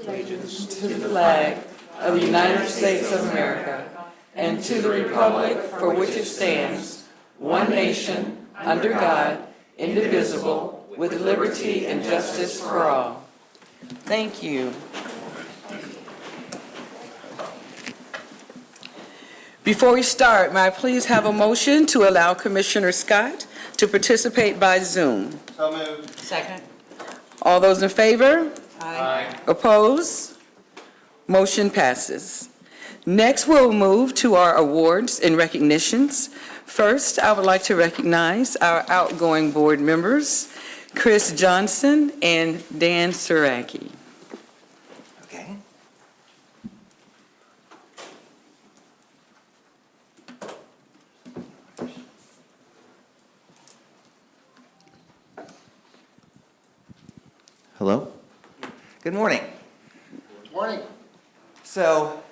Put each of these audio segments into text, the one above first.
allegiance to the flag of the United States of America and to the republic for which it stands, one nation, under God, indivisible, with liberty and justice for all. Thank you. Before we start, may I please have a motion to allow Commissioner Scott to participate by Zoom? So moved. Second. All those in favor? Aye. Oppose? Motion passes. Next, we'll move to our awards and recognitions. First, I would like to recognize our outgoing board members, Chris Johnson and Dan Saraki. Okay. Hello. Good morning. Good morning. So,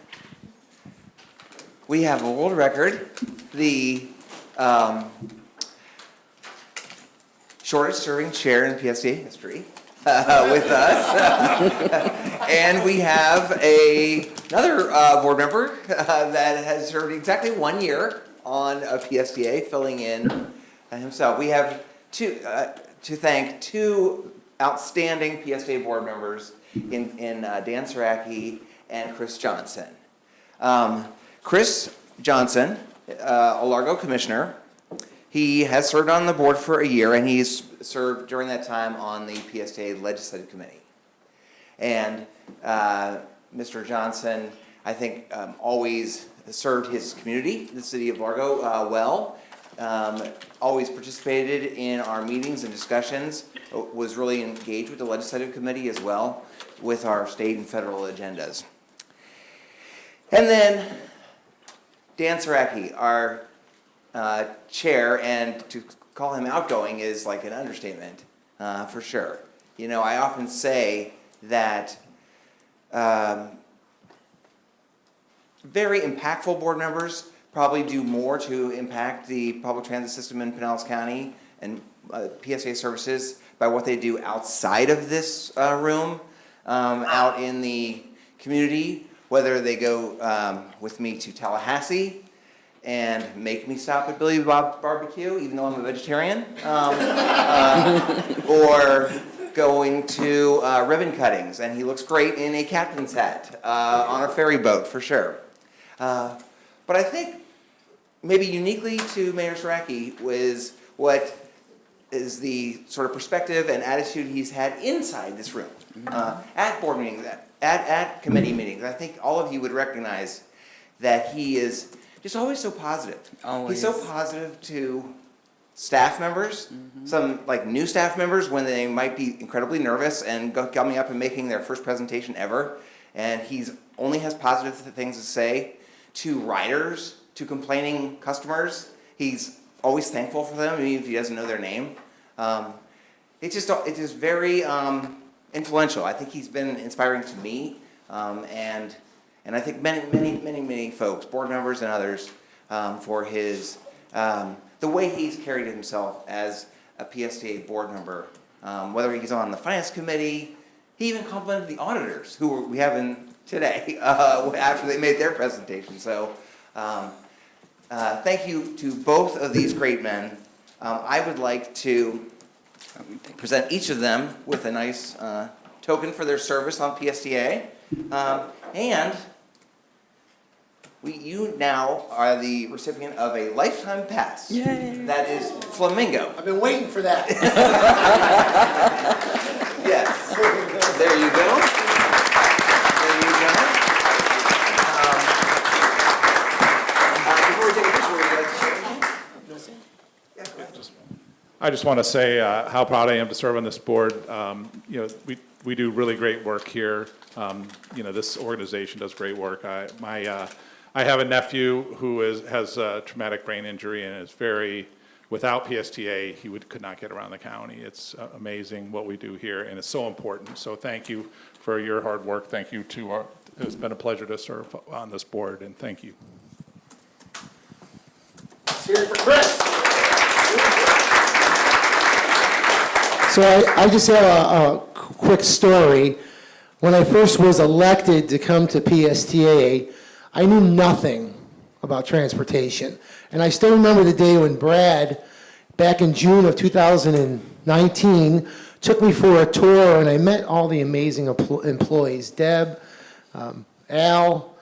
we have a world record, the shortest serving chair in PSTA history with us. And we have another board member that has served exactly 1 year on a PSTA, filling in himself. We have to thank two outstanding PSTA board members in Dan Saraki and Chris Johnson. Chris Johnson, a Largo commissioner, he has served on the board for a year, and he's served during that time on the PSTA Legislative Committee. And Mr. Johnson, I think, always served his community, the city of Largo, well. Always participated in our meetings and discussions, was really engaged with the Legislative Committee as well, with our state and federal agendas. And then Dan Saraki, our chair, and to call him outgoing is like an understatement, for sure. You know, I often say that very impactful board members probably do more to impact the public transit system in Pinellas County and PSA services by what they do outside of this room, out in the community, whether they go with me to Tallahassee and make me stop at Billy Bob Barbecue, even though I'm a vegetarian, or going to ribbon cuttings, and he looks great in a captain's hat on a ferry boat, for sure. But I think maybe uniquely to Mayor Saraki was what is the sort of perspective and attitude he's had inside this room, at board meetings, at committee meetings. I think all of you would recognize that he is just always so positive. Always. He's so positive to staff members, some like new staff members when they might be incredibly nervous and coming up and making their first presentation ever. And he's only has positive things to say to riders, to complaining customers. He's always thankful for them, even if he doesn't know their name. It's just very influential. I think he's been inspiring to me, and I think many folks, board members and others, for his the way he's carried himself as a PSTA board member. Whether he's on the finance committee, he even complimented the auditors who we have in today after they made their presentation. So. Thank you to both of these great men. I would like to present each of them with a nice token for their service on PSTA. And you now are the recipient of a lifetime pass. Yay. That is Flamingo. I've been waiting for that. Yes. There you go. There you go. Before we take a picture, would you like to say anything? Yeah, go ahead. I just want to say how proud I am to serve on this board. You know, we do really great work here. You know, this organization does great work. I have a nephew who has a traumatic brain injury and is very, without PSTA, he could not get around the county. It's amazing what we do here, and it's so important. So thank you for your hard work. Thank you to our, it's been a pleasure to serve on this board, and thank you. Let's hear it for Chris. So I just have a quick story. when I first was elected to come to PSTA, I knew nothing about transportation. And I still remember the day when Brad, back in June of 2019, took me for a tour, and I met all the amazing employees, Deb, Al,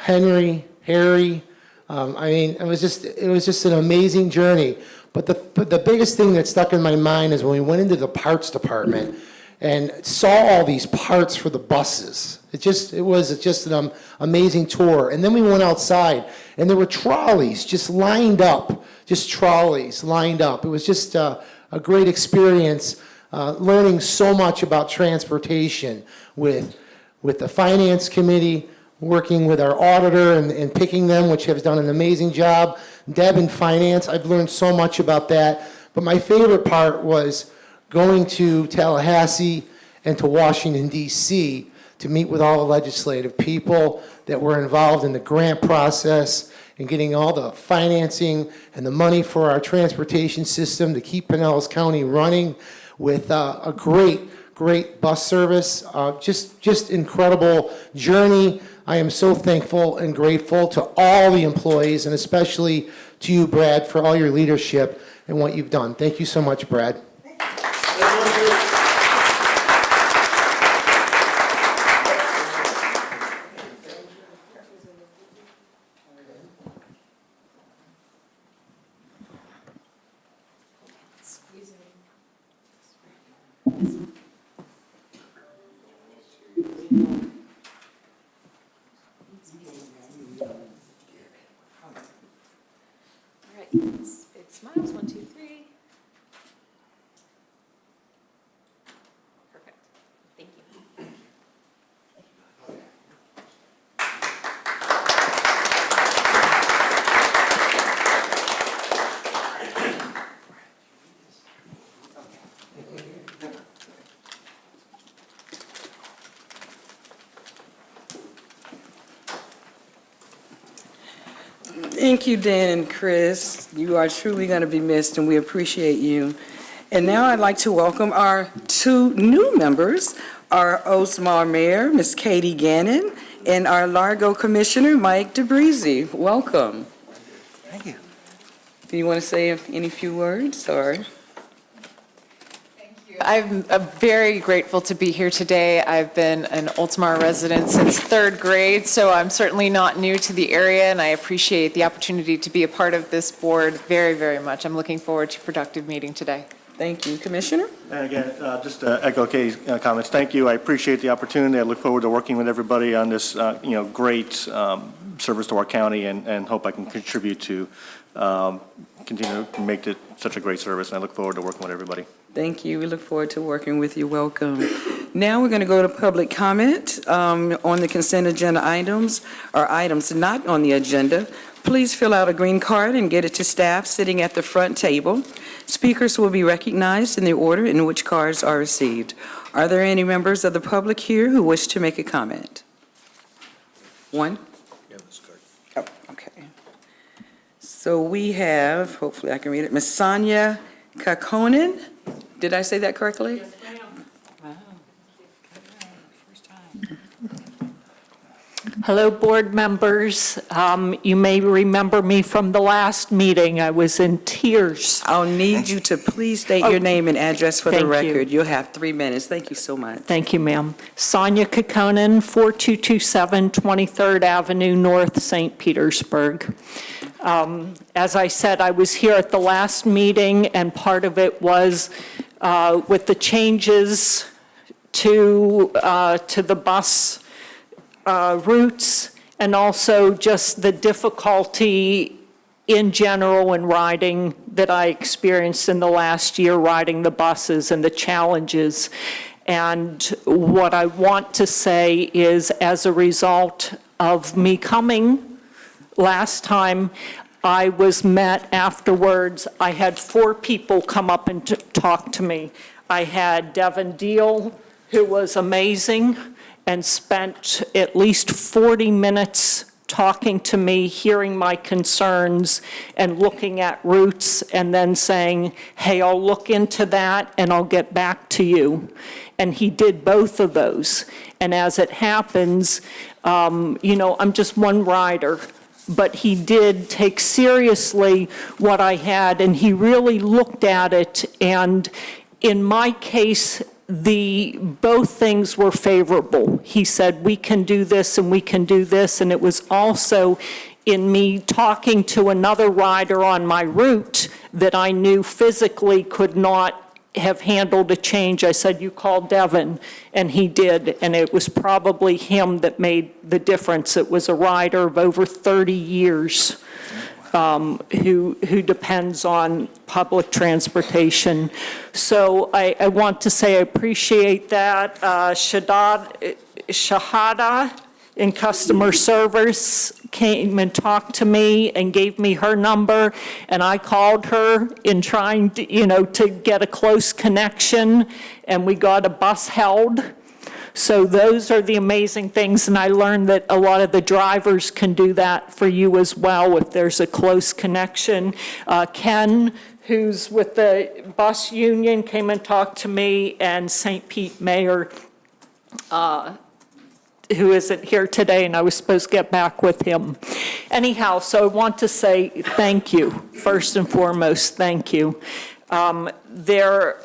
Henry, Harry. I mean, it was just an amazing journey. But the biggest thing that stuck in my mind is when we went into the parts department and saw all these parts for the buses. It was just an amazing tour. And then we went outside, and there were trolleys just lined up, trolleys lined up. It was just a great experience, learning so much about transportation with the finance committee, working with our auditor and picking them, which has done an amazing job. Deb in finance, I've learned so much about that. But my favorite part was going to Tallahassee and to Washington, D.C. to meet with all the legislative people that were involved in the grant process and getting all the financing and the money for our transportation system to keep Pinellas County running with a great bus service. Just incredible journey. I am so thankful and grateful to all the employees, and especially to you, Brad, for all your leadership and what you've done. Thank you so much, Brad. All right, big smiles, 1, 2, 3. Perfect, thank you. Thank you, Dan and Chris. You are truly going to be missed, and we appreciate you. And now I'd like to welcome our 2 new members, our Osmar Mayor, Ms. Katie Gannon, and our Largo Commissioner, Mike DeBreezy. Welcome. Thank you. Do you want to say any few words, or? I'm very grateful to be here today. I've been an Oldsmar resident since 3rd grade, so I'm certainly not new to the area, and I appreciate the opportunity to be a part of this board very, very much. I'm looking forward to a productive meeting today. Thank you. Commissioner? And again, just to echo Katie's comments, thank you. I appreciate the opportunity. I look forward to working with everybody on this, great service to our county, and hope I can contribute to continue to make it such a great service. And I look forward to working with everybody. Thank you. We look forward to working with you. Welcome. Now we're going to go to public comment on the consent agenda items, or items not on the agenda. Please fill out a green card and get it to staff sitting at the front table. Speakers will be recognized in the order in which cards are received. Are there any members of the public here who wish to make a comment? One? Oh, okay. So we have, hopefully I can read it, Ms. Sonia Kakonen. Did I say that correctly? Yes, ma'am. Wow. First time. Hello, board members. You may remember me from the last meeting. I was in tears. I'll need you to please state your name and address for the Thank you. record. You'll have 3 minutes. Thank you so much. Thank you, ma'am. Sonia Kakonen, 4227 23rd Avenue North, St. Petersburg. As I said, I was here at the last meeting, and part of it was with the changes to the bus routes, and also just the difficulty in general in riding that I experienced in the last year, riding the buses, and the challenges. And what I want to say is, as a result of me coming last time, I was met afterwards. I had 4 people come up and talk to me. I had Devin Deal, who was amazing and spent at least 40 minutes talking to me, hearing my concerns, and looking at routes, and then saying, hey, I'll look into that and I'll get back to you. And he did both of those. And as it happens, I'm just one rider, but he did take seriously what I had, and he really looked at it. And in my case, both things were favorable. He said, we can do this and we can do this. And it was also in me talking to another rider on my route that I knew physically could not have handled a change. I said, you call Devin, and he did, and it was probably him that made the difference. It was a rider of over 30 years who depends on public transportation. So I want to say I appreciate that. Shahada in customer service came and talked to me and gave me her number, and I called her in trying to, to get a close connection, and we got a bus held. So those are the amazing things, and I learned that a lot of the drivers can do that for you as well if there's a close connection. Ken, who's with the bus union, came and talked to me, and St. Pete Mayor, who isn't here today, and I was supposed to get back with him. Anyhow, so I want to say thank you. First and foremost, thank you. There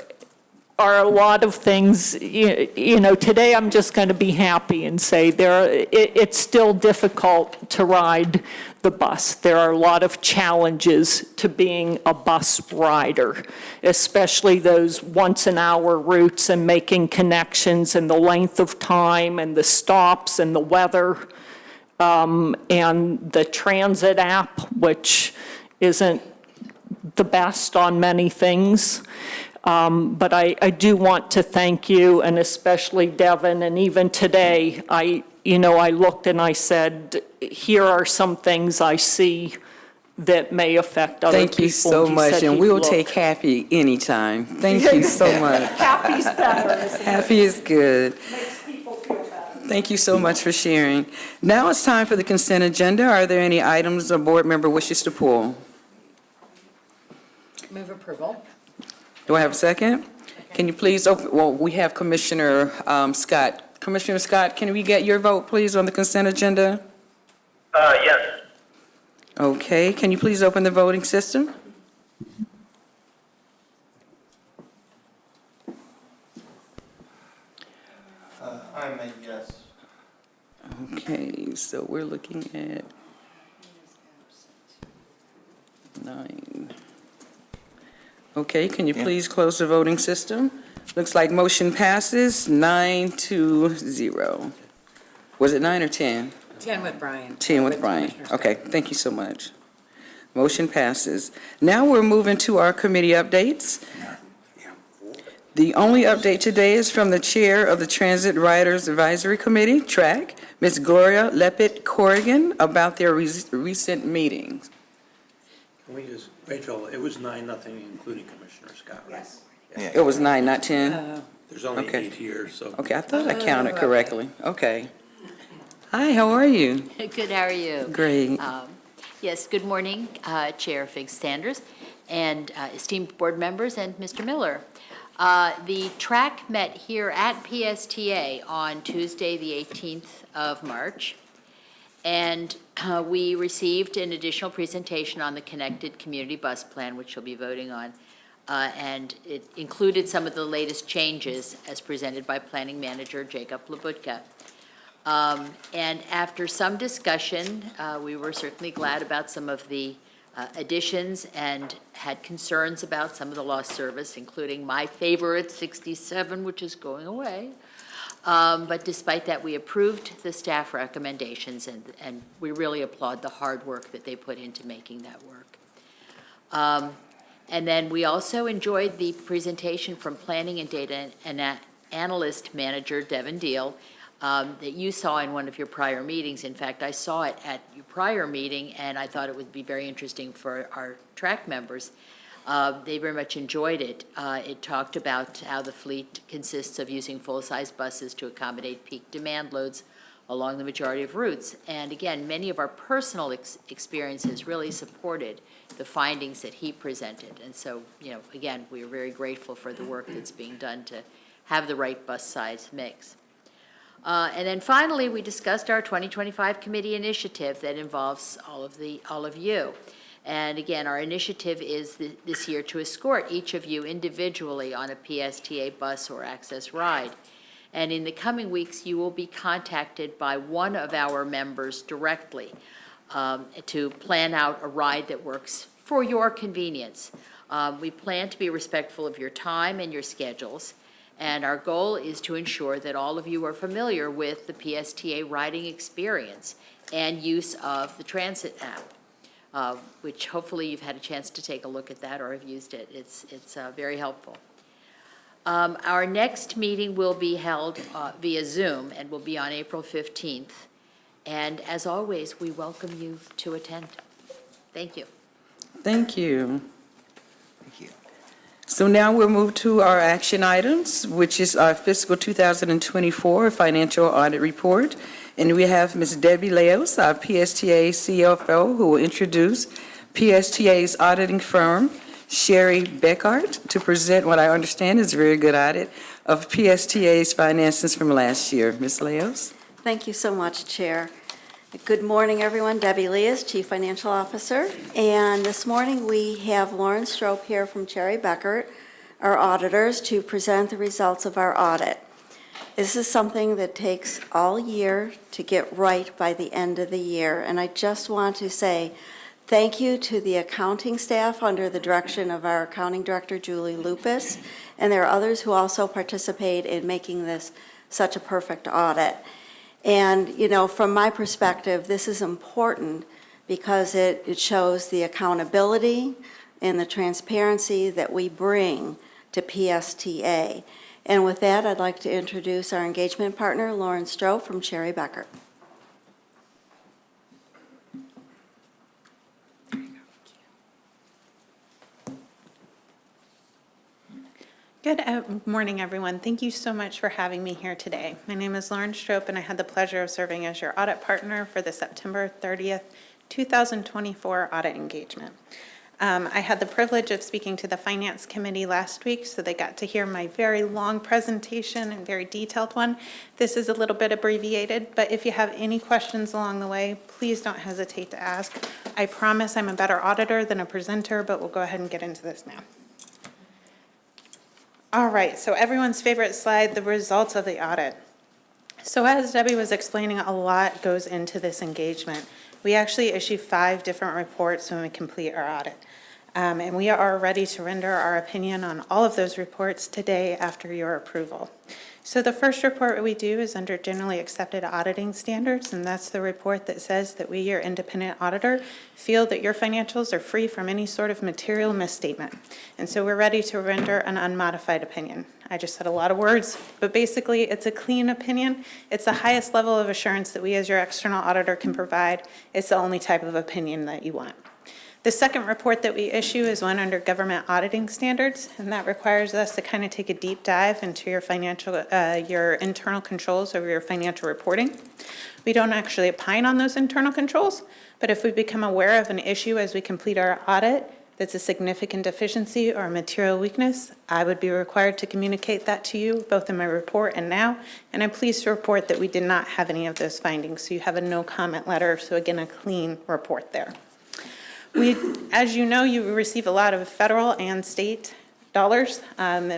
are a lot of things, today I'm just going to be happy and say it's still difficult to ride the bus. There are a lot of challenges to being a bus rider, especially those once-an-hour routes and making connections and the length of time and the stops and the weather and the transit app, which isn't the best on many things. But I do want to thank you, and especially Devin, and even today, I looked and I said, here are some things I see that may affect other people. Thank you so He much, said and he'd we'll look. take Happy anytime. Thank you so much. Happy's better. Isn't it? Happy is good. Makes people feel better. Thank you so much for sharing. Now it's time for the consent agenda. Are there any items a board member wishes to pull? Move approval. Do I have a second? Can you please open, we have Commissioner Scott. Commissioner Scott, can we get your vote, please, on the consent agenda? Yes. Okay, can you please open the voting system? I'm a yes. Okay, so we're looking at 9. Okay, can you please close the voting system? Looks like motion passes 9-0. Was it 9 or 10? 10 with Brian. 10 with Brian. Commissioner Scott. Okay, thank you so much. Motion passes. Now we're moving to our committee updates. The only update today is from the Chair of the Transit Riders Advisory Committee, TRAC, Ms. Gloria Lepit-Corrigan, about their recent meetings. Can we just, Rachel, it was 9-0, including Commissioner Scott, right? Yes. It was 9, not 10? There's only Okay. 8 here, so. Okay, I thought I counted correctly. Okay. Hi, how are you? Good, how are you? Great. Yes, good morning, Chair Fig Sanders, and esteemed board members, and Mr. Miller. The TRAC met here at PSTA on Tuesday, the 18th of March, and we received an additional presentation on the Connected Community Bus Plan, which you'll be voting on, and it included some of the latest changes as presented by Planning Manager Jacob Labutka. And after some discussion, we were certainly glad about some of the additions and had concerns about some of the lost service, including my favorite 67, which is going away. But despite that, we approved the staff recommendations, and we really applaud the hard work that they put into making that work. And then we also enjoyed the presentation from Planning and Data Analyst Manager Devin Deal that you saw in one of your prior meetings. In fact, I saw it at your prior meeting, and I thought it would be very interesting for our TRAC members. They very much enjoyed it. It talked about how the fleet consists of using full-size buses to accommodate peak demand loads along the majority of routes. And again, many of our personal experiences really supported the findings that he presented. And so, again, we are very grateful for the work that's being done to have the right bus size mix. And then finally, we discussed our 2025 committee initiative that involves all of you. And again, our initiative is this year to escort each of you individually on a PSTA bus or access ride. And in the coming weeks, you will be contacted by one of our members directly to plan out a ride that works for your convenience. We plan to be respectful of your time and your schedules, and our goal is to ensure that all of you are familiar with the PSTA riding experience and use of the transit app, which hopefully you've had a chance to take a look at that or have used it. It's very helpful. Our next meeting will be held via Zoom and will be on April 15th. And as always, we welcome you to attend. Thank you. Thank you. Thank you. So now we'll move to our action items, which is our fiscal 2024 financial audit report. And we have Ms. Debbie Leos, our PSTA CFO, who will introduce PSTA's auditing firm, Sherry Beckart, to present what I understand is a very good audit of PSTA's finances from last year. Ms. Leos? Thank you so much, Chair. Good morning, everyone. Debbie Leos, Chief Financial Officer. And this morning, we have Lauren Strope here from Cherry Beckert, our auditors, to present the results of our audit. This is something that takes all year to get right by the end of the year. And I just want to say thank you to the accounting staff under the direction of our accounting director, Julie Lupus. And there are others who also participate in making this such a perfect audit. And, from my perspective, this is important because it shows the accountability and the transparency that we bring to PSTA. And with that, I'd like to introduce our engagement partner, Lauren Strope from Cherry Beckert. Good morning, everyone. Thank you so much for having me here today. My name is Lauren Strope, and I had the pleasure of serving as your audit partner for the September 30th, 2024 audit engagement. I had the privilege of speaking to the Finance Committee last week, so they got to hear my very long presentation and very detailed one. This is a little bit abbreviated, but if you have any questions along the way, please don't hesitate to ask. I promise I'm a better auditor than a presenter, but we'll go ahead and get into this now. All right, so everyone's favorite slide, the results of the audit. So as Debbie was explaining, a lot goes into this engagement. We actually issue 5 different reports when we complete our audit. And we are ready to render our opinion on all of those reports today after your approval. So the first report we do is under generally accepted auditing standards, and that's the report that says that we, your independent auditor, feel that your financials are free from any sort of material misstatement. And so we're ready to render an unmodified opinion. I just said a lot of words, but basically it's a clean opinion. It's the highest level of assurance that we as your external auditor can provide. It's the only type of opinion that you want. The second report that we issue is one under government auditing standards, and that requires us to kind of take a deep dive into your your internal controls over your financial reporting. We don't actually opine on those internal controls, but if we become aware of an issue as we complete our audit that's a significant deficiency or a material weakness, I would be required to communicate that to you, both in my report and now, and I'm pleased to report that we did not have any of those findings, so you have a no comment letter, so again, a clean report there. As you know, you receive a lot of federal and state dollars,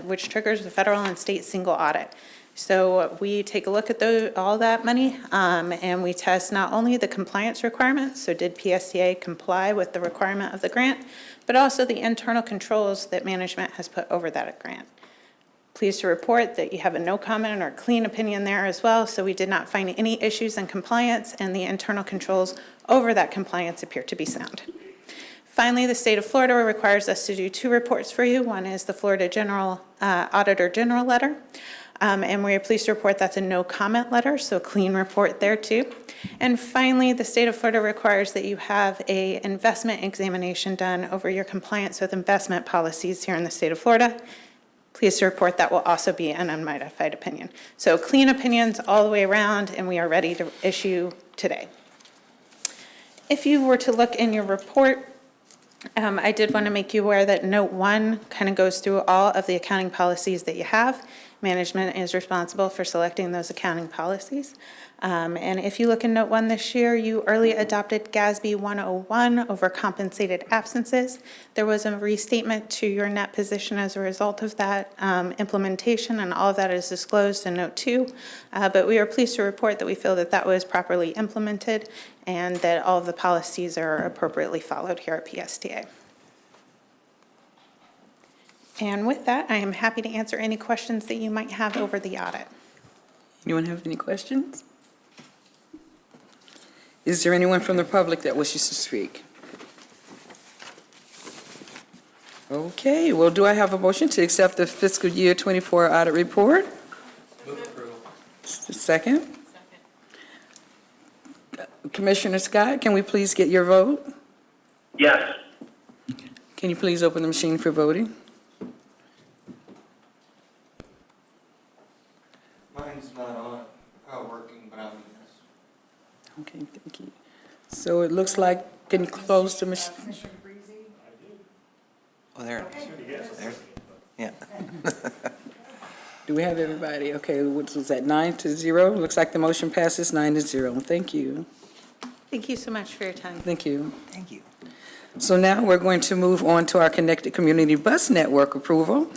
which triggers the federal and state single audit. So we take a look at all that money, and we test not only the compliance requirements, so did PSTA comply with the requirement of the grant, but also the internal controls that management has put over that grant. Pleased to report that you have a no comment or clean opinion there as well, so we did not find any issues in compliance, and the internal controls over that compliance appear to be sound. Finally, the state of Florida requires us to do 2 reports for you. One is the Florida Auditor General letter, and we are pleased to report that's a no comment letter, so a clean report there too. And finally, the state of Florida requires that you have an investment examination done over your compliance with investment policies here in the state of Florida. Pleased to report that will also be an unmodified opinion. So clean opinions all the way around, and we are ready to issue today. If you were to look in your report, I did want to make you aware that Note 1 kind of goes through all of the accounting policies that you have. Management is responsible for selecting those accounting policies. And if you look in Note 1 this year, you early adopted GASB 101 over compensated absences. There was a restatement to your net position as a result of that implementation, and all of that is disclosed in Note 2. But we are pleased to report that we feel that that was properly implemented and that all of the policies are appropriately followed here at PSTA. And with that, I am happy to answer any questions that you might have over the audit. Anyone have any questions? Is there anyone from the public that wishes to speak? Okay, well, do I have a motion to accept the fiscal year 24 audit report? Move approval. Second? Commissioner Scott, can we please get your vote? Yes. Can you please open the machine for voting? Mine's not working, but I'm. Okay, thank you. So it looks like, can you close the machine? Oh, there it is. There's, yeah. Do we have everybody? Okay, what was that, 9-0? Looks like the motion passes 9-0. Thank you. Thank you so much for your time. Thank you. Thank you. So now we're going to move on to our Connected Community Bus Network approval.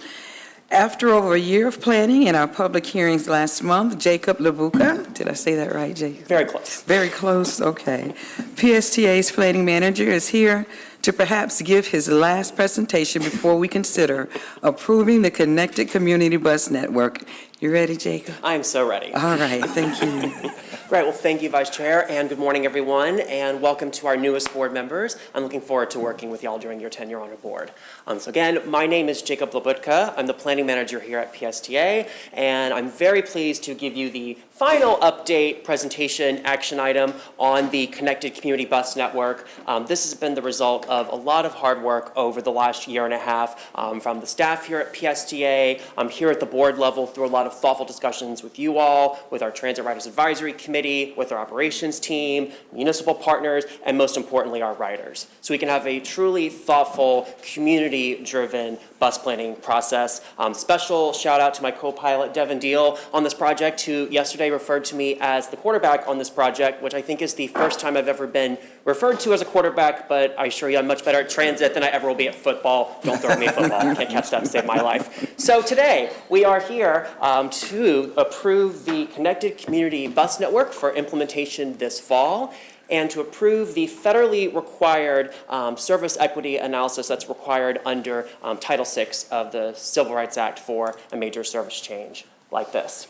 After over a year of planning and our public hearings last month, Jacob Labuka, did I say that right, Jacob? Very close. Very close, okay. PSTA's planning manager is here to perhaps give his last presentation before we consider approving the Connected Community Bus Network. You ready, Jacob? I am so ready. All right, thank you. Great. Well, thank you, Vice Chair, and good morning, everyone, and welcome to our newest board members. I'm looking forward to working with y'all during your tenure on our board. So again, my name is Jacob Labutka. I'm the planning manager here at PSTA, and I'm very pleased to give you the final update presentation action item on the Connected Community Bus Network. This has been the result of a lot of hard work over the last year and a half from the staff here at PSTA, here at the board level through a lot of thoughtful discussions with you all, with our Transit Riders Advisory Committee, with our operations team, municipal partners, and most importantly, our riders. So we can have a truly thoughtful, community-driven bus planning process. Special shout out to my co-pilot, Devin Deal, on this project, who yesterday referred to me as the quarterback on this project, which I think is the first time I've ever been referred to as a quarterback, but I assure you I'm much better at transit than I ever will be at football. Don't throw me a football. I can't catch that and save my life. So today, we are here to approve the Connected Community Bus Network for implementation this fall, and to approve the federally required service equity analysis that's required under Title VI of the Civil Rights Act for a major service change like this.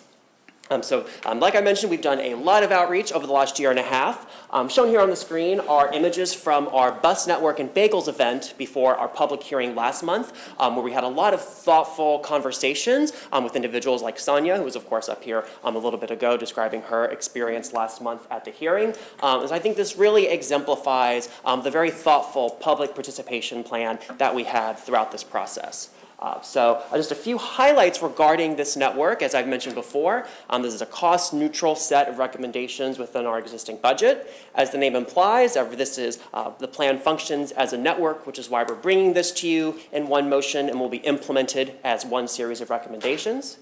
Like I mentioned, we've done a lot of outreach over the last year and a half. Shown here on the screen are images from our Bus Network and Bagels event before our public hearing last month, where we had a lot of thoughtful conversations with individuals like Sonia, who was of course up here a little bit ago describing her experience last month at the hearing. So I think this really exemplifies the very thoughtful public participation plan that we had throughout this process. Just a few highlights regarding this network. As I've mentioned before, this is a cost-neutral set of recommendations within our existing budget. As the name implies, the plan functions as a network, which is why we're bringing this to you in one motion and will be implemented as one series of recommendations.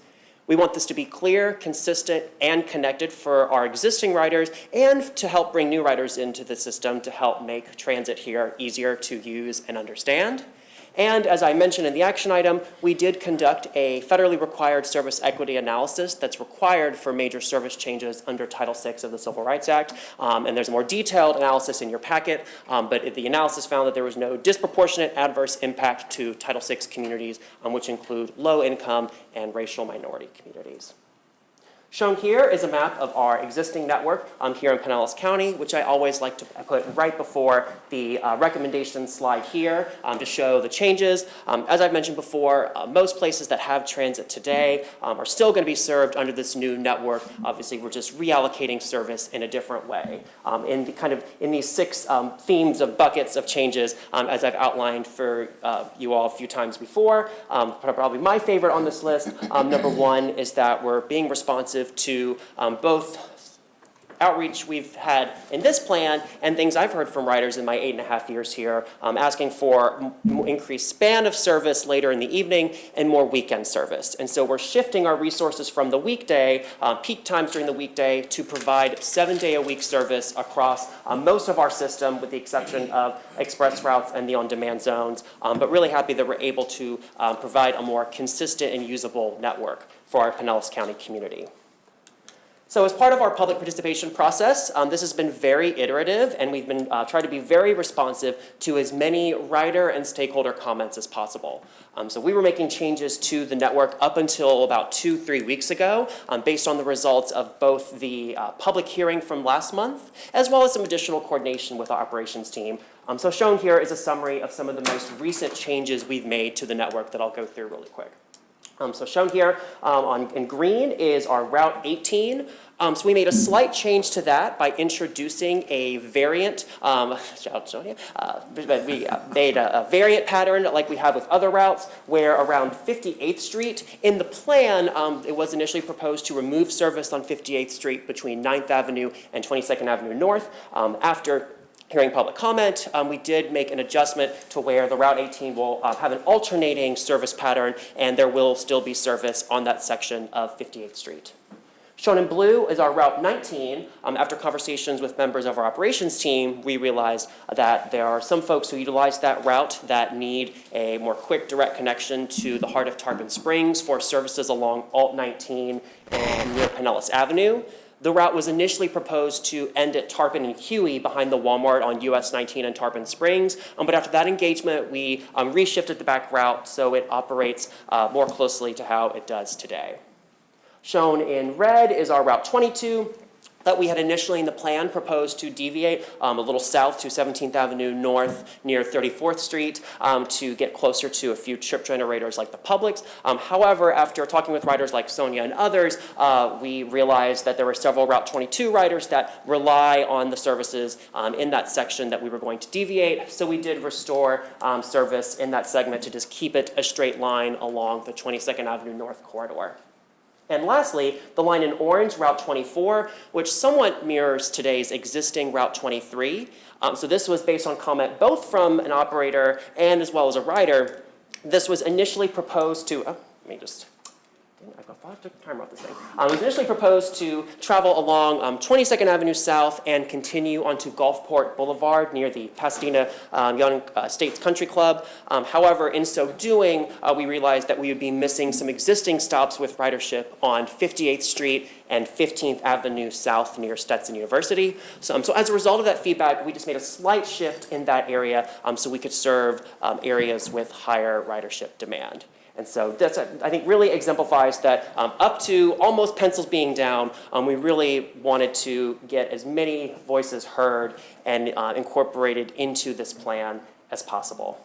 We want this to be clear, consistent, and connected for our existing riders and to help bring new riders into the system to help make transit here easier to use and understand. And as I mentioned in the action item, we did conduct a federally required service equity analysis that's required for major service changes under Title VI of the Civil Rights Act. And there's a more detailed analysis in your packet, but the analysis found that there was no disproportionate adverse impact to Title VI communities, which include low-income and racial minority communities. Shown here is a map of our existing network here in Pinellas County, which I always like to put right before the recommendation slide here to show the changes. As I've mentioned before, most places that have transit today are still going to be served under this new network. Obviously, we're just reallocating service in a different way. In these 6 themes of buckets of changes, as I've outlined for you all a few times before, probably my favorite on this list, number 1 is that we're being responsive to both outreach we've had in this plan and things I've heard from riders in my 8.5 years here, asking for increased span of service later in the evening and more weekend service. And so we're shifting our resources from the weekday, peak times during the weekday, to provide 7-day-a-week service across most of our system, with the exception of express routes and the on-demand zones. But really happy that we're able to provide a more consistent and usable network for our Pinellas County community. So as part of our public participation process, this has been very iterative, and we've been trying to be very responsive to as many rider and stakeholder comments as possible. So we were making changes to the network up until about 2-3 weeks ago, based on the results of both the public hearing from last month, as well as some additional coordination with our operations team. So shown here is a summary of some of the most recent changes we've made to the network that I'll go through really quick. So shown here in green is our Route 18. So we made a slight change to that by introducing a variant. We made a variant pattern like we have with other routes, where around 58th Street, in the plan, it was initially proposed to remove service on 58th Street between 9th Avenue and 22nd Avenue North. After hearing public comment, we did make an adjustment to where the Route 18 will have an alternating service pattern, and there will still be service on that section of 58th Street. Shown in blue is our Route 19. After conversations with members of our operations team, we realized that there are some folks who utilize that route that need a more quick direct connection to the heart of Tarpon Springs for services along Alt 19 and near Pinellas Avenue. The route was initially proposed to end at Tarpon and Huey behind the Walmart on US 19 and Tarpon Springs, but after that engagement, we reshifted the back route so it operates more closely to how it does today. Shown in red is our Route 22 that we had initially in the plan proposed to deviate a little south to 17th Avenue North near 34th Street to get closer to a few trip generators like the Publix. However, after talking with riders like Sonia and others, we realized that there were several Route 22 riders that rely on the services in that section that we were going to deviate. So we did restore service in that segment to just keep it a straight line along the 22nd Avenue North corridor. And lastly, the line in orange, Route 24, which somewhat mirrors today's existing Route 23. So this was based on comment both from an operator and as well as a rider. This was initially proposed to, I'll have to timer out this thing. It was initially proposed to travel along 22nd Avenue South and continue onto Gulfport Boulevard near the Pasadena Young States Country Club. However, in so doing, we realized that we would be missing some existing stops with ridership on 58th Street and 15th Avenue South near Stetson University. So as a result of that feedback, we just made a slight shift in that area so we could serve areas with higher ridership demand. And so that's, I think, really exemplifies that up to almost pencils being down, we really wanted to get as many voices heard and incorporated into this plan as possible.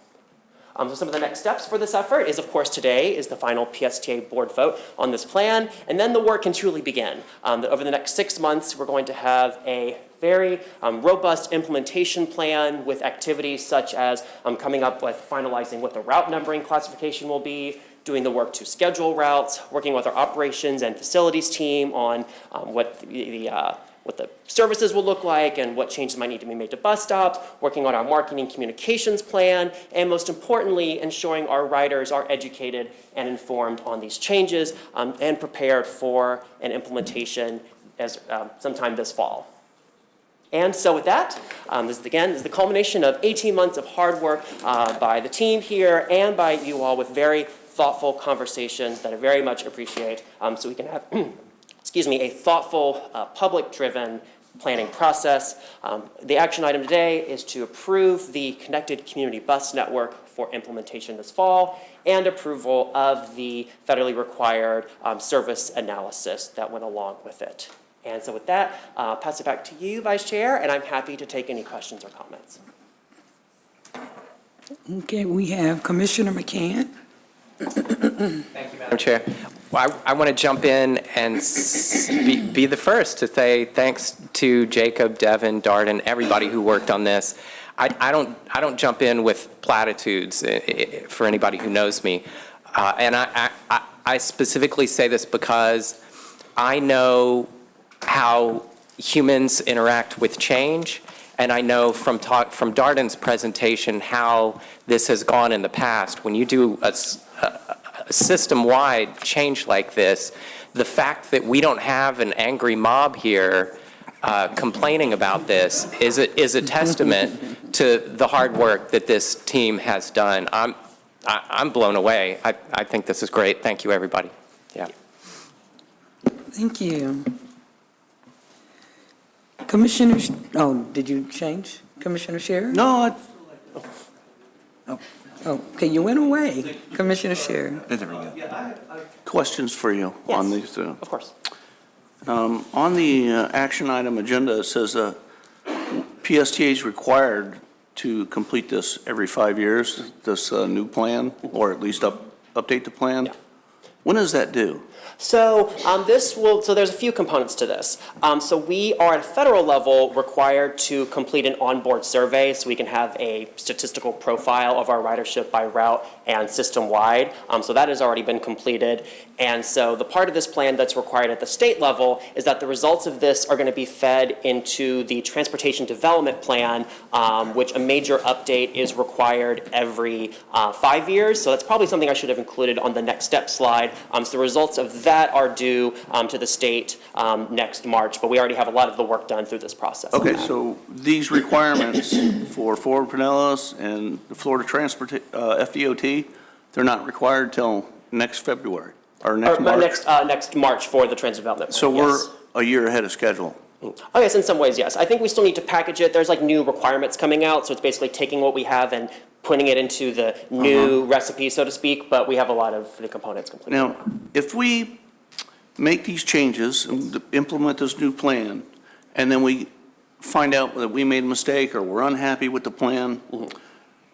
So some of the next steps for this effort is, of course, today is the final PSTA board vote on this plan, and then the work can truly begin. Over the next 6 months, we're going to have a very robust implementation plan with activities such as coming up with finalizing what the route numbering classification will be, doing the work to schedule routes, working with our operations and facilities team on what the services will look like and what changes might need to be made to bus stops, working on our marketing communications plan, and most importantly, ensuring our riders are educated and informed on these changes and prepared for an implementation as sometime this fall. And so with that, this is the culmination of 18 months of hard work by the team here and by you all with very thoughtful conversations that I very much appreciate so we can have a thoughtful, public-driven planning process. The action item today is to approve the Connected Community Bus Network for implementation this fall and approval of the federally required service analysis that went along with it. And so with that, pass it back to you, Vice Chair, and I'm happy to take any questions or comments. Okay, we have Commissioner McCann. Thank you, Madam Chair. Well, I want to jump in and be the first to say thanks to Jacob, Devin, Darden, everybody who worked on this. I don't jump in with platitudes for anybody who knows me. And I specifically say this because I know how humans interact with change, and I know from Darden's presentation how this has gone in the past. When you do a system-wide change like this, the fact that we don't have an angry mob here complaining about this is a testament to the hard work that this team has done. I'm blown away. I think this is great. Thank you, everybody. Yeah. Thank you. Commissioner, did you change? Commissioner Sherry? No, Oh, okay, you went away. Commissioner Sherry. there we go. Questions for you on these. Of course. On the action item agenda, it says PSTA is required to complete this every 5 years, this new plan, or at least update the plan. Yeah. When does that due? So so there's a few components to this. So we are at a federal level required to complete an onboard survey so we can have a statistical profile of our ridership by route and system-wide. So that has already been completed. And so the part of this plan that's required at the state level is that the results of this are going to be fed into the Transportation Development Plan, which a major update is required every 5 years. So that's probably something I should have included on the next step slide. So the results of that are due to the state next March, but we already have a lot of the work done through this process. Okay, so these requirements for Fort Pinellas and the Florida FDOT, they're not required till next February or next March? Next March for the Transit Development Plan. So we're yes. a year ahead of schedule. Oh, yes, in some ways, yes. I think we still need to package it. There's like new requirements coming out, so it's basically taking what we have and putting it into the new recipe, so to speak, but we have a lot of the components completed. Now, if we make these changes and implement this new plan, and then we find out that we made a mistake or we're unhappy with the plan,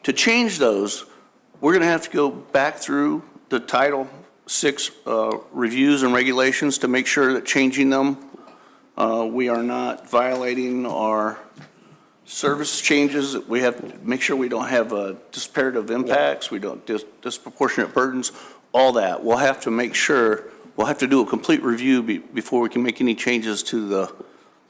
to change those, we're going to have to go back through the Title VI reviews and regulations to make sure that changing them, we are not violating our service changes. We have to make sure we don't have disparative impacts, we don't disproportionate burdens, all that. We'll have to make sure, we'll have to do a complete review before we can make any changes to the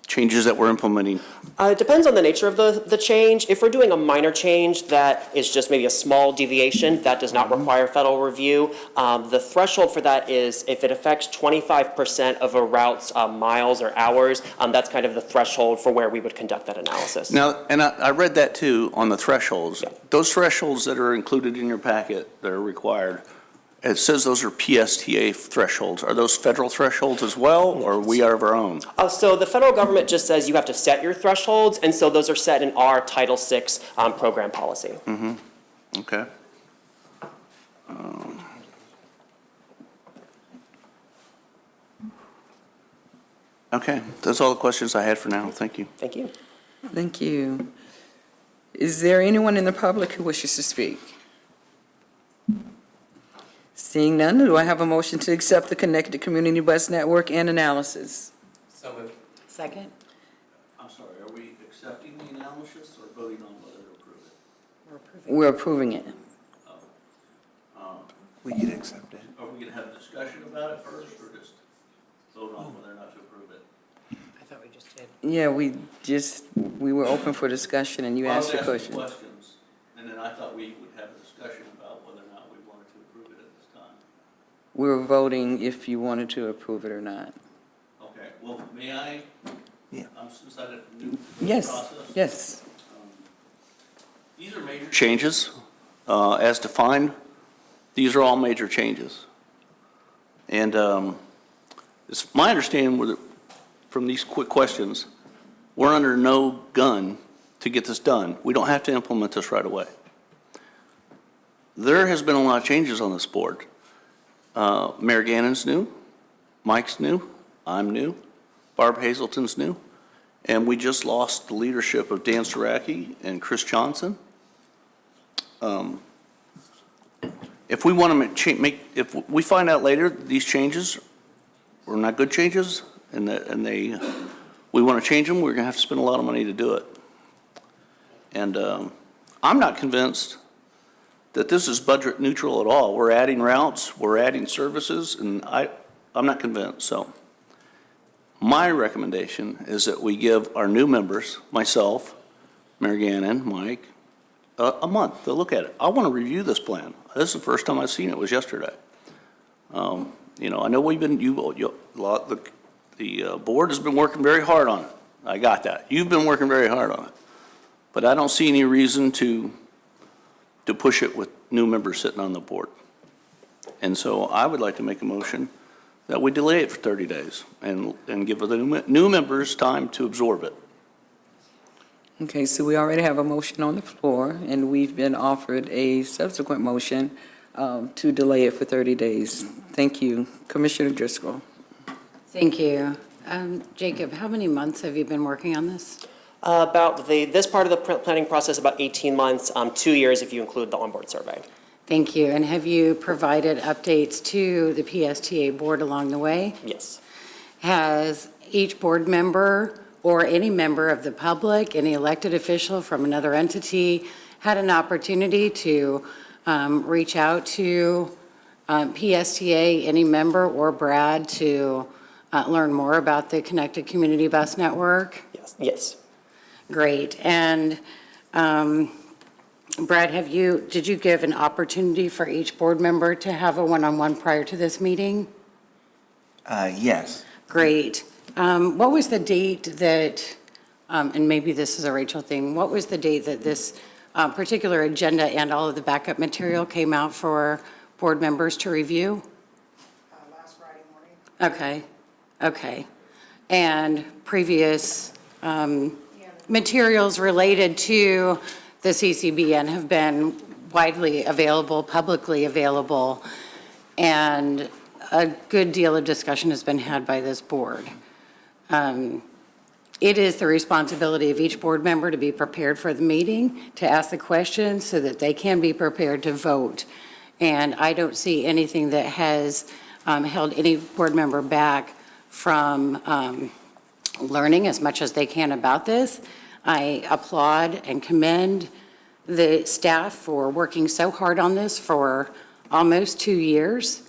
changes that we're implementing. It depends on the nature of the change. If we're doing a minor change that is just maybe a small deviation, that does not require federal review. The threshold for that is if it affects 25% of a route's miles or hours, that's kind of the threshold for where we would conduct that analysis. Now, and I read that too on the thresholds. Yeah. Those thresholds that are included in your packet that are required, it says those are PSTA thresholds. Are those federal thresholds as well, or we are of our own? So the federal government just says you have to set your thresholds, and so those are set in our Title VI program policy. Okay. Okay, that's all the questions I had for now. Thank you. Thank you. Thank you. Is there anyone in the public who wishes to speak? Seeing none, do I have a motion to accept the Connected Community Bus Network and analysis? So moved. Second? I'm sorry, are we accepting the analysis or voting on whether to approve it? We're approving it. We can accept it. Are we going to have a discussion about it first, or just vote on whether or not to approve it? I thought we just did. Yeah, we were open for discussion and you asked your I was asking question. questions, and then I thought we would have a discussion about whether or not we wanted to approve it at this time. We were voting if you wanted to approve it or not. Okay, well, may I? Yeah. Since I didn't do the Yes, process. yes. These are major changes, as defined. These are all major changes. And it's my understanding from these quick questions we're under no gun to get this done. We don't have to implement this right away. There has been a lot of changes on this board. Mayor Gannon's new, Mike's new, I'm new, Barb Hazelton's new, and we just lost the leadership of Dan Saraki and Chris Johnson. If we want to if we find out later these changes were not good changes, and we want to change them, we're going to have to spend a lot of money to do it. And I'm not convinced that this is budget neutral at all. We're adding routes, we're adding services, and I'm not convinced. So my recommendation is that we give our new members, myself, Mayor Gannon, Mike, a month to look at it. I want to review this plan. This is the first time I've seen it, was yesterday. You know, I know we've been, the board has been working very hard on it. I got that. You've been working very hard on it. But I don't see any reason to push it with new members sitting on the board. And so I would like to make a motion that we delay it for 30 days and give the new members time to absorb it. Okay, so we already have a motion on the floor, and we've been offered a subsequent motion to delay it for 30 days. Thank you. Commissioner Driscoll. Thank you. Jacob, how many months have you been working on this? About this part of the planning process, about 18 months, 2 years if you include the onboard survey. Thank you. And have you provided updates to the PSTA board along the way? Yes. Has each board member or any member of the public, any elected official from another entity, had an opportunity to reach out to PSTA, any member, or Brad to learn more about the Connected Community Bus Network? Yes. Yes. Great. And Brad, did you give an opportunity for each board member to have a one-on-one prior to this meeting? Yes. Great. What was the date that, and maybe this is a Rachel thing, what was the date that this particular agenda and all of the backup material came out for board members to review? Last Friday morning. Okay, okay. And previous materials related to the CCBN have been widely available, publicly available, and a good deal of discussion has been had by this board. It is the responsibility of each board member to be prepared for the meeting, to ask the questions so that they can be prepared to vote. And I don't see anything that has held any board member back from learning as much as they can about this. I applaud and commend the staff for working so hard on this for almost 2 years.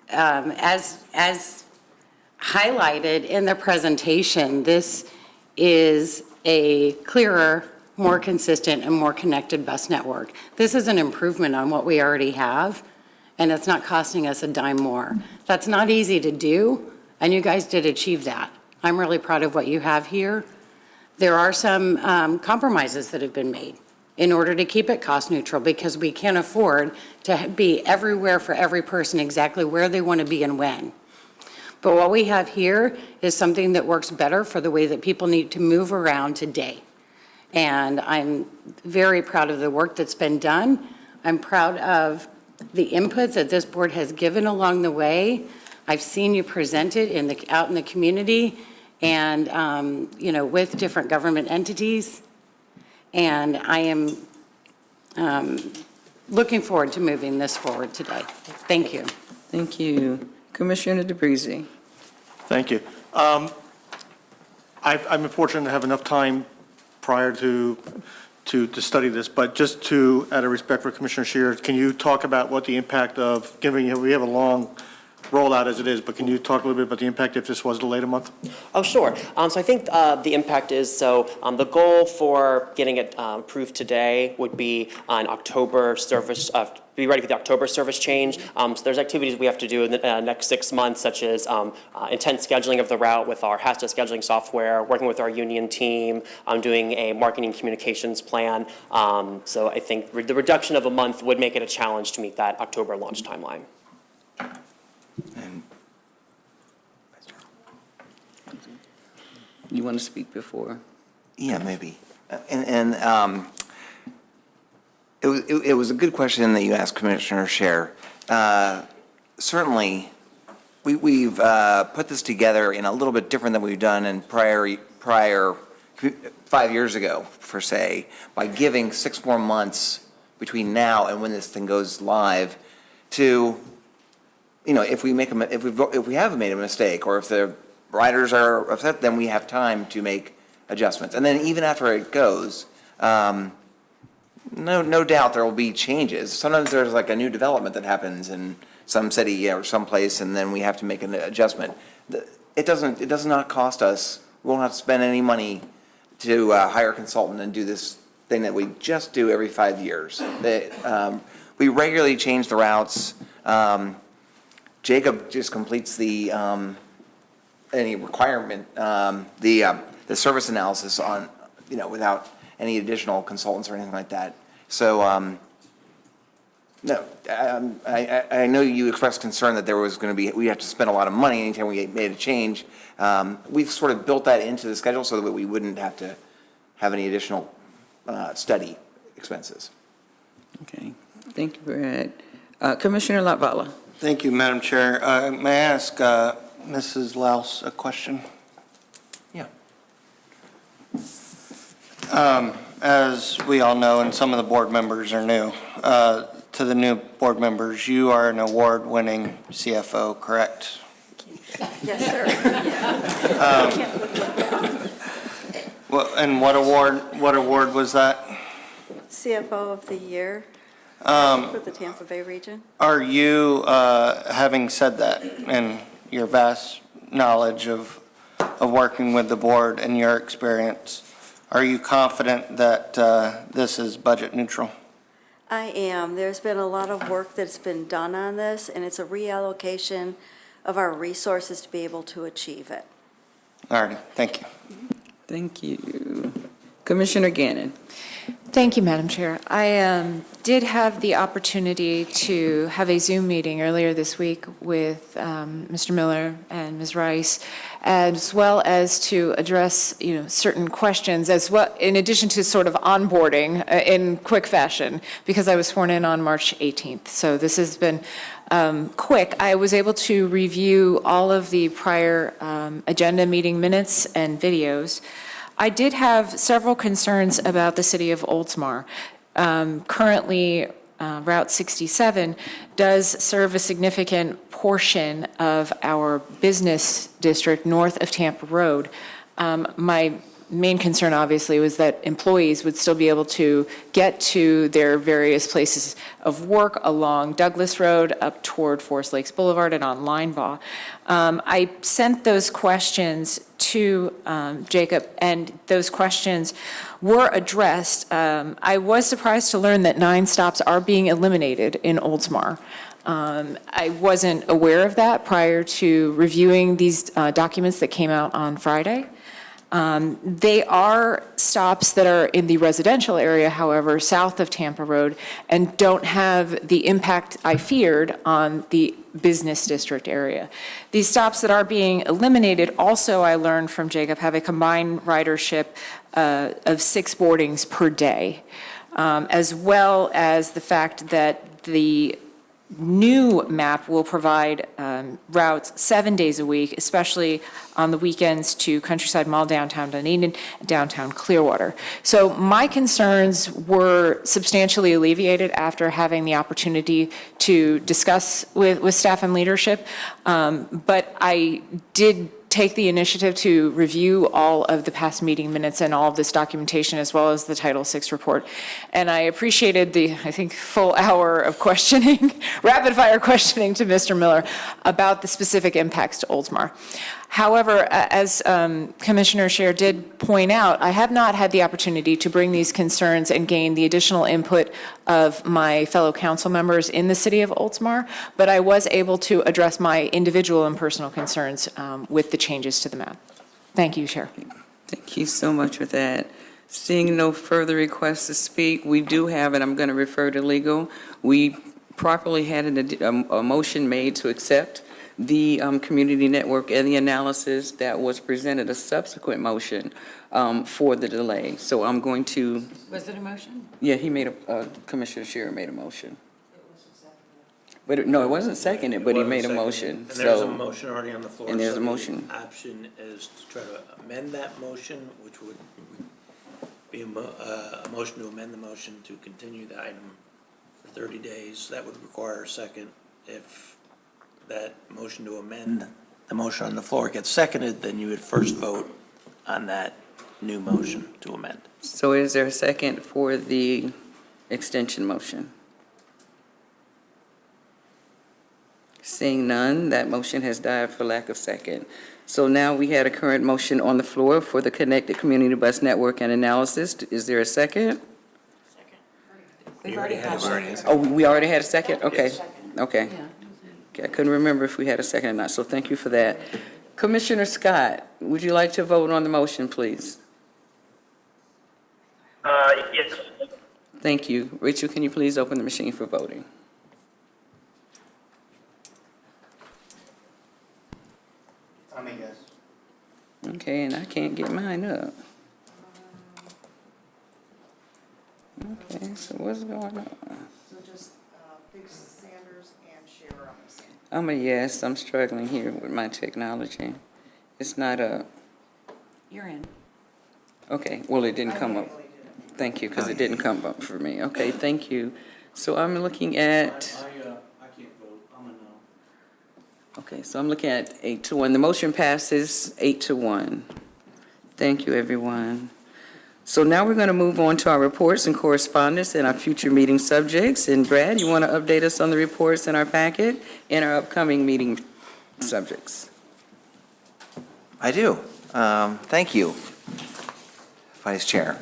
As highlighted in the presentation, this is a clearer, more consistent, and more connected bus network. This is an improvement on what we already have, and it's not costing us a dime more. That's not easy to do, and you guys did achieve that. I'm really proud of what you have here. There are some compromises that have been made in order to keep it cost neutral, because we can't afford to be everywhere for every person exactly where they want to be and when. But what we have here is something that works better for the way that people need to move around today. And I'm very proud of the work that's been done. I'm proud of the input that this board has given along the way. I've seen you present it out in the community and, with different government entities. And I am looking forward to moving this forward today. Thank you. Thank you. Commissioner DeBreezy. Thank you. I've been fortunate to have enough time prior to study this, but just to, out of respect for Commissioner Scheer, can you talk about what the impact of, given we have a long rollout as it is, but can you talk a little bit about the impact if this was delayed a month? Oh, sure. So I think the impact is, the goal for getting it approved today would be an October service, be ready for the October service change. So there's activities we have to do in the next 6 months, such as intense scheduling of the route with our HASTA scheduling software, working with our union team, doing a marketing communications plan. So I think the reduction of a month would make it a challenge to meet that October launch timeline. And You want to speak before? Yeah, maybe. It was a good question that you asked, Commissioner Scher. Certainly, we've put this together in a little bit different than we've done in prior 5 years ago, per se, by giving 6 more months between now and when this thing goes live to, if we have made a mistake, or if the riders are upset, then we have time to make adjustments. And then even after it goes, no doubt there will be changes. Sometimes there's like a new development that happens in some city or someplace, and then we have to make an adjustment. It does not cost us, we won't have to spend any money to hire a consultant and do this thing that we just do every 5 years. We regularly change the routes. Jacob just completes the any requirement, the service analysis on, without any additional consultants or anything like that. So, no, I know you expressed concern that there was going to be, we have to spend a lot of money anytime we made a change. We've sort of built that into the schedule so that we wouldn't have to have any additional study expenses. Okay, thank you, Brad. Commissioner Latvala. Thank you, Madam Chair. May I ask Mrs. Laus a question? Yeah. As we all know, and some of the board members are new, to the new board members, you are an award-winning CFO, correct? Yes, sir. And what award was that? CFO of the Year for the Tampa Bay region. Are you, having said that, and your vast knowledge of working with the board and your experience, are you confident that this is budget neutral? I am. There's been a lot of work that's been done on this, and it's a reallocation of our resources to be able to achieve it. All right, thank you. Thank you. Commissioner Gannon. Thank you, Madam Chair. I did have the opportunity to have a Zoom meeting earlier this week with Mr. Miller and Ms. Rice, as well as to address, certain questions, as well, in addition to sort of onboarding in quick fashion, because I was sworn in on March 18th. So this has been quick. I was able to review all of the prior agenda meeting minutes and videos. I did have several concerns about the city of Oldsmar. Currently, Route 67 does serve a significant portion of our business district north of Tampa Road. My main concern, obviously, was that employees would still be able to get to their various places of work along Douglas Road up toward Forest Lakes Boulevard and on Linebaugh. I sent those questions to Jacob, and those questions were addressed. I was surprised to learn that 9 stops are being eliminated in Oldsmar. I wasn't aware of that prior to reviewing these documents that came out on Friday. They are stops that are in the residential area, however, south of Tampa Road, and don't have the impact I feared on the business district area. These stops that are being eliminated also, I learned from Jacob, have a combined ridership of 6 boardings per day, as well as the fact that the new map will provide routes 7 days a week, especially on the weekends to Countryside Mall, downtown Dunedin, downtown Clearwater. So my concerns were substantially alleviated after having the opportunity to discuss with staff and leadership. But I did take the initiative to review all of the past meeting minutes and all of this documentation, as well as the Title VI report. And I appreciated the, I think, full hour of questioning, rapid fire questioning to Mr. Miller about the specific impacts to Oldsmar. However, as Commissioner Scher did point out, I have not had the opportunity to bring these concerns and gain the additional input of my fellow council members in the city of Oldsmar, but I was able to address my individual and personal concerns with the changes to the map. Thank you, Chair. Thank you so much for that. Seeing no further requests to speak, we do have, and I'm going to refer to legal, we properly had a motion made to accept the community network and the analysis that was presented, a subsequent motion for the delay. So I'm going to, Was it a motion? yeah, he made Commissioner Shearer made a motion. But, no, it wasn't seconded, but he made a motion, And there's a so. motion already on the floor. And there's so a motion. The option is to try to amend that motion, which would be a motion to amend the motion to continue the item for 30 days. That would require a second. If that motion to amend the motion on the floor gets seconded, then you would first vote on that new motion to amend. So is there a second for the extension motion? Seeing none, that motion has died for lack of second. So now we had a current motion on the floor for the Connected Community Bus Network and Analysis. Is there a second? We've already had one. Oh, we already had a second? Okay, okay. Okay, I couldn't remember if we had a second or not, so thank you for that. Commissioner Scott, would you like to vote on the motion, please? Yes. Thank you. Rachel, can you please open the machine for voting? I'm a yes. Okay, and I can't get mine up. Okay, so what's going on? So just fix Sanders and Shearer on the same. I'm a yes, I'm struggling here with my technology. It's not a, You're in. okay, well, it didn't come up. Thank you, because it didn't come up for me. Okay, thank you. So I'm looking at, I can't vote. I'm a no. okay, so I'm looking at 8-1. The motion passes 8-1. Thank you, everyone. So now we're going to move on to our reports and correspondence and our future meeting subjects. And Brad, you want to update us on the reports in our packet and our upcoming meeting subjects? I do. Thank you, Vice Chair.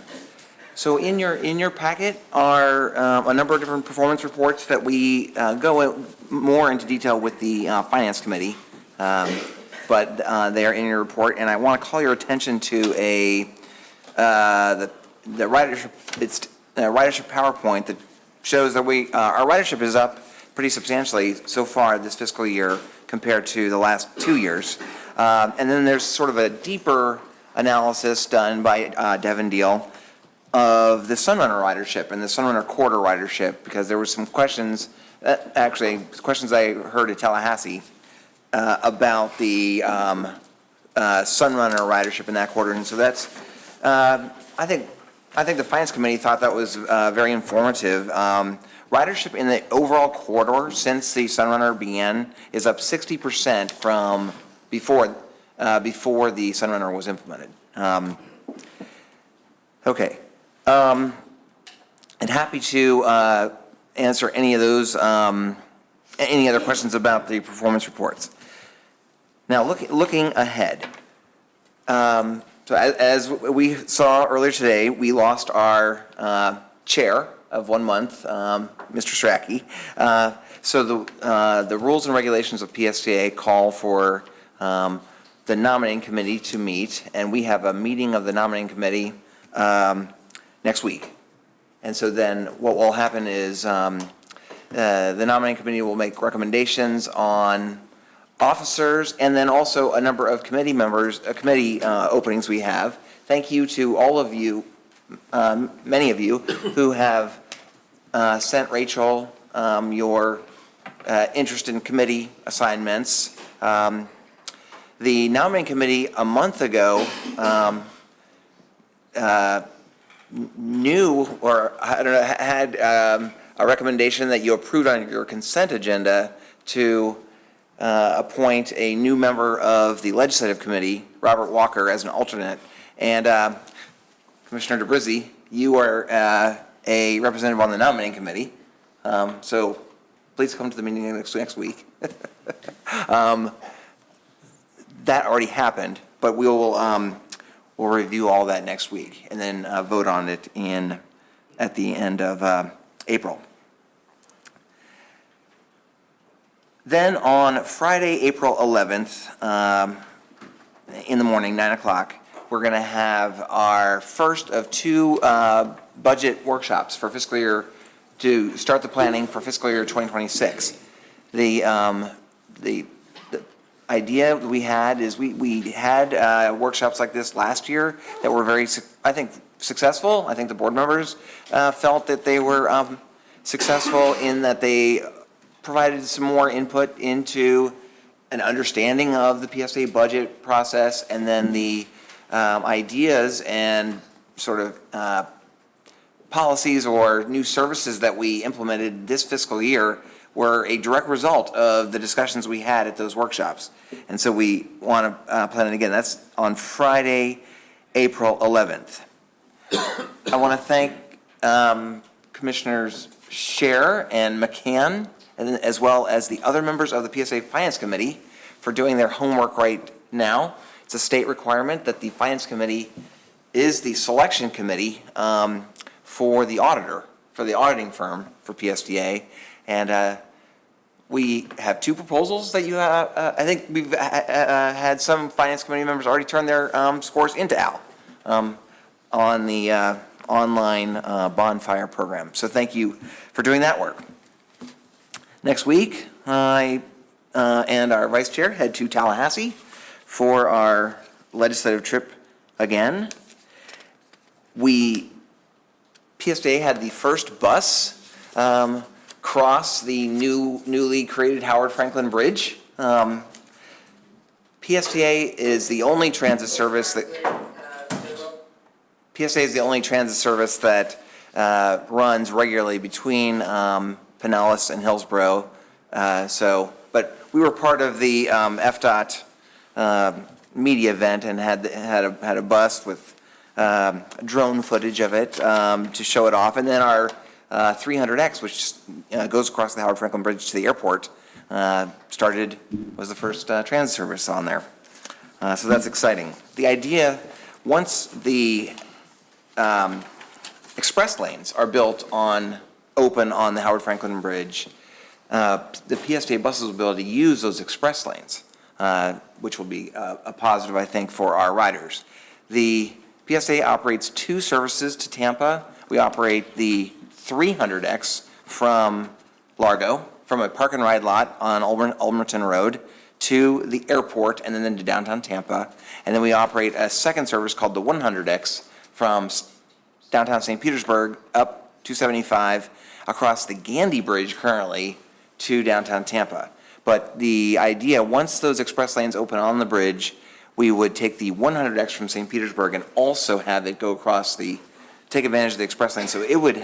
So in your packet are a number of different performance reports that we go more into detail with the Finance Committee, but they are in your report, and I want to call your attention to the ridership. It's a ridership PowerPoint that shows that our ridership is up pretty substantially so far this fiscal year compared to the last 2 years. And then there's sort of a deeper analysis done by Devin Deal of the Sunrunner ridership and the Sunrunner Corridor ridership, because there were some questions, questions I heard at Tallahassee about the Sunrunner ridership in that corridor. And so that's, I think the Finance Committee thought that was very informative. Ridership in the overall corridor since the Sunrunner began is up 60% from before the Sunrunner was implemented. Okay. And happy to answer any of those, any other questions about the performance reports. Now, looking ahead. So as we saw earlier today, we lost our chair of 1 month, Mr. Strachey. So the rules and regulations of PSTA call for the nominating committee to meet, and we have a meeting of the nominating committee next week. And so then what will happen is the nominating committee will make recommendations on officers and then also a number of committee members, committee openings we have. Thank you to all of you, many of you, who have sent Rachel your interest in committee assignments. The nominating committee a month ago knew or had a recommendation that you approved on your consent agenda to appoint a new member of the Legislative Committee, Robert Walker, as an alternate. And Commissioner DeBrizzi, you are a representative on the nominating committee, so please come to the meeting next week. That already happened, but we'll review all that next week and then vote on it at the end of April. Then on Friday, April 11th, in the morning, 9 o'clock, we're going to have our first of 2 budget workshops for fiscal year, to start the planning for fiscal year 2026. The idea we had is we had workshops like this last year that were very, I think, successful. I think the board members felt that they were successful in that they provided some more input into an understanding of the PSTA budget process, and then the ideas and sort of policies or new services that we implemented this fiscal year were a direct result of the discussions we had at those workshops. And so we want to plan it again. That's on Friday, April 11th. I want to thank Commissioners Scher and McCann, and as well as the other members of the PSA Finance Committee for doing their homework right now. It's a state requirement that the Finance Committee is the selection committee for the auditor, for the auditing firm for PSTA. And we have two proposals that you have. I think we've had some Finance Committee members already turn their scores into AL on the online bonfire program. So thank you for doing that work. Next week, I and our vice chair head to Tallahassee for our legislative trip again. PSTA had the first bus cross the newly created Howard Franklin Bridge. PSTA is the only transit service that runs regularly between Pinellas and Hillsborough. But we were part of the FDOT media event and had a bus with drone footage of it to show it off. And then our 300X, which goes across the Howard Franklin Bridge to the airport, was the first transit service on there. So that's exciting. The idea, once the express lanes are open on the Howard Franklin Bridge, the PSTA buses will be able to use those express lanes, which will be a positive, I think, for our riders. The PSTA operates two services to Tampa. We operate the 300X from Largo, from a park and ride lot on Ulmerton Road to the airport and then to downtown Tampa. And then we operate a second service called the 100X from downtown St. Petersburg up 275 across the Gandy Bridge currently to downtown Tampa. But the idea, once those express lanes open on the bridge, we would take the 100X from St. Petersburg and also have it go across take advantage of the express lane. So it would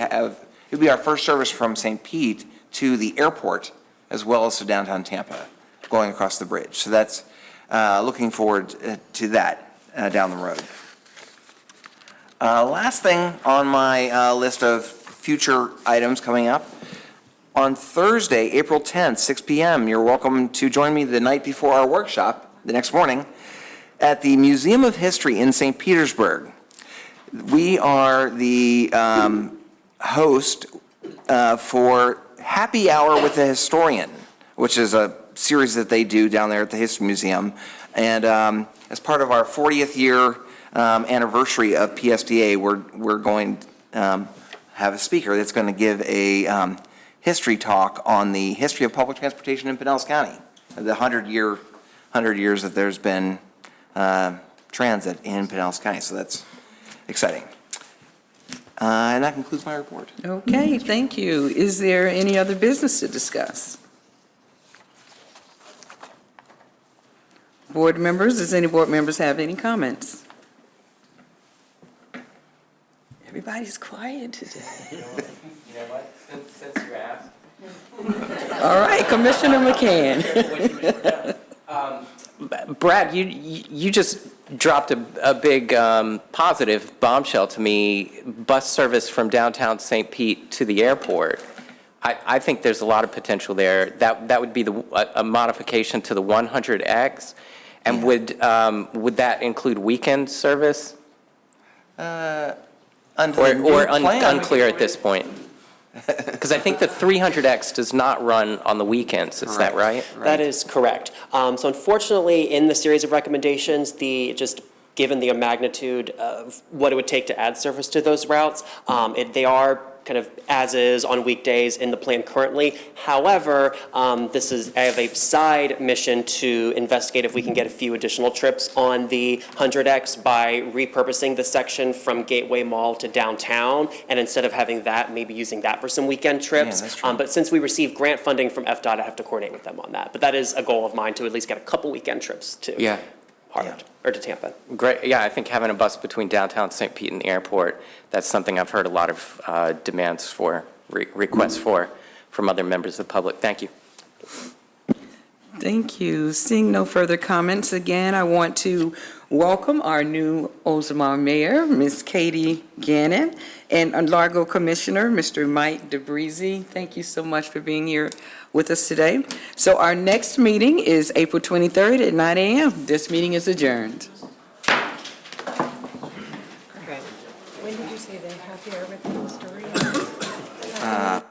be our first service from St. Pete to the airport as well as to downtown Tampa going across the bridge. So that's looking forward to that down the road. Last thing on my list of future items coming up. On Thursday, April 10th, 6 p.m., you're welcome to join me the night before our workshop, the next morning, at the Museum of History in St. Petersburg. We are the host for Happy Hour with a Historian, which is a series that they do down there at the History Museum. And as part of our 40th year anniversary of PSTA, we're going to have a speaker that's going to give a history talk on the history of public transportation in Pinellas County, the 100 years that there's been transit in Pinellas County. So that's exciting. And that concludes my report. Okay, thank you. Is there any other business to discuss? Board members, does any board members have any comments? Everybody's quiet today. You know what, since you asked. All right, Commissioner McCann. Brad, you just dropped a big positive bombshell to me, bus service from downtown St. Pete to the airport. I think there's a lot of potential there. That would be a modification to the 100X. And would that include weekend service? Unclear at this point. Because I think the 300X does not run on the weekends, is that right? That is correct. So unfortunately, in the series of recommendations, given the magnitude of what it would take to add service to those routes, they are kind of as is on weekdays in the plan currently. However, I have a side mission to investigate if we can get a few additional trips on the 100X by repurposing the section from Gateway Mall to downtown, and instead of having that, maybe using that for some weekend trips. that's true. But since we receive grant funding from FDOT, I have to coordinate with them on that. But that is a goal of mine, to at least get a couple weekend trips to Yeah. Harvard, or to Tampa. Great, yeah, I think having a bus between downtown St. Pete and the airport, that's something I've heard a lot of demands for, requests for, from other members of the public. Thank you. Thank you. Seeing no further comments, again, I want to welcome our new Oldsmar Mayor, Ms. Katie Gannon, and Largo Commissioner, Mr. Mike DeBreezy. Thank you so much for being here with us today. So our next meeting is April 23rd at 9 a.m. This meeting is adjourned. When did you say the happy hour with the story?